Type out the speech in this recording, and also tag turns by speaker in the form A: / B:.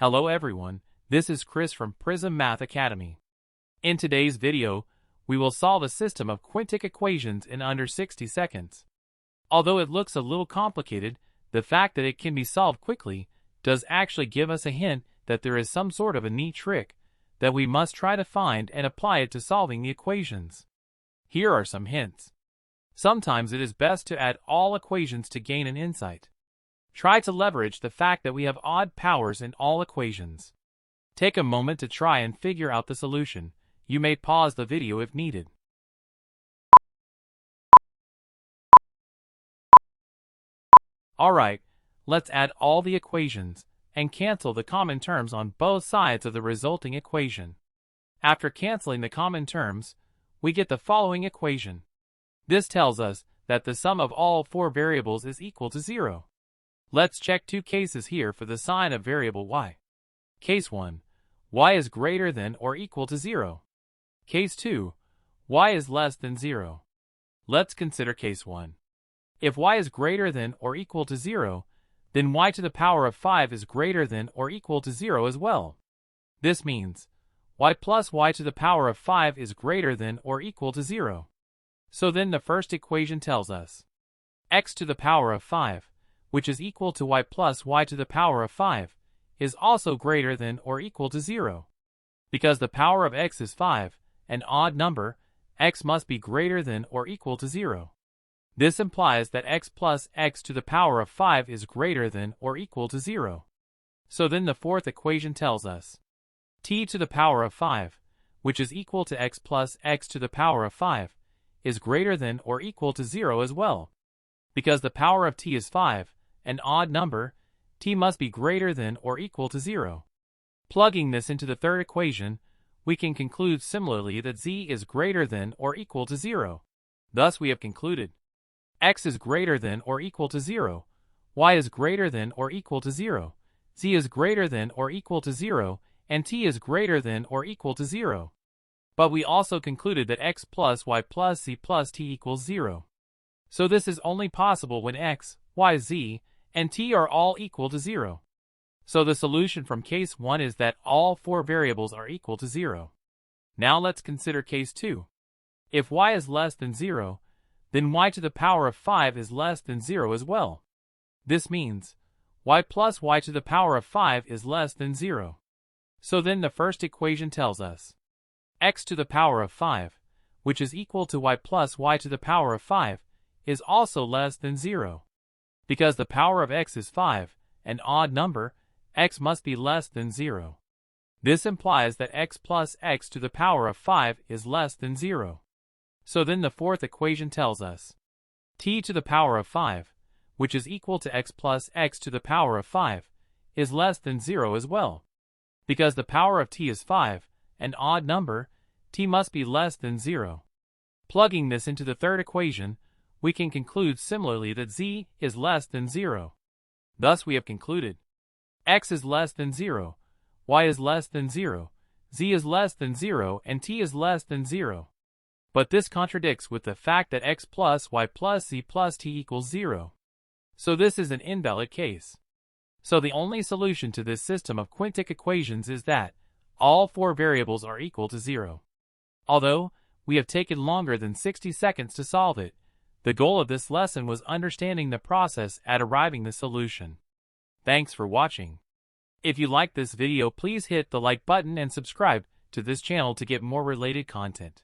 A: Hello everyone, this is Chris from Prism Math Academy. In today's video, we will solve a system of quintic equations in under 60 seconds. Although it looks a little complicated, the fact that it can be solved quickly does actually give us a hint that there is some sort of a neat trick that we must try to find and apply it to solving the equations. Here are some hints. Sometimes it is best to add all equations to gain an insight. Try to leverage the fact that we have odd powers in all equations. Take a moment to try and figure out the solution. You may pause the video if needed. Alright, let's add all the equations and cancel the common terms on both sides of the resulting equation. After canceling the common terms, we get the following equation. This tells us that the sum of all four variables is equal to 0. Let's check two cases here for the sign of variable y. Case 1. Y is greater than or equal to 0. Case 2. Y is less than 0. Let's consider case 1. If y is greater than or equal to 0, then y to the power of 5 is greater than or equal to 0 as well. This means y plus y to the power of 5 is greater than or equal to 0. So then the first equation tells us x to the power of 5, which is equal to y plus y to the power of 5, is also greater than or equal to 0. Because the power of x is 5, an odd number, x must be greater than or equal to 0. This implies that x plus x to the power of 5 is greater than or equal to 0. So then the fourth equation tells us t to the power of 5, which is equal to x plus x to the power of 5, is greater than or equal to 0 as well. Because the power of t is 5, an odd number, t must be greater than or equal to 0. Plugging this into the third equation, we can conclude similarly that z is greater than or equal to 0. Thus we have concluded x is greater than or equal to 0, y is greater than or equal to 0, z is greater than or equal to 0, and t is greater than or equal to 0. But we also concluded that x plus y plus z plus t equals 0. So this is only possible when x, y, z, and t are all equal to 0. So the solution from case 1 is that all four variables are equal to 0. Now let's consider case 2. If y is less than 0, then y to the power of 5 is less than 0 as well. This means y plus y to the power of 5 is less than 0. So then the first equation tells us x to the power of 5, which is equal to y plus y to the power of 5, is also less than 0. Because the power of x is 5, an odd number, x must be less than 0. This implies that x plus x to the power of 5 is less than 0. So then the fourth equation tells us t to the power of 5, which is equal to x plus x to the power of 5, is less than 0 as well. Because the power of t is 5, an odd number, t must be less than 0. Plugging this into the third equation, we can conclude similarly that z is less than 0. Thus we have concluded x is less than 0, y is less than 0, z is less than 0, and t is less than 0. But this contradicts with the fact that x plus y plus z plus t equals 0. So this is an invalid case. So the only solution to this system of quintic equations is that all four variables are equal to 0. Although we have taken longer than 60 seconds to solve it, the goal of this lesson was understanding the process at arriving the solution. Thanks for watching. If you liked this video, please hit the like button and subscribe to this channel to get more related content.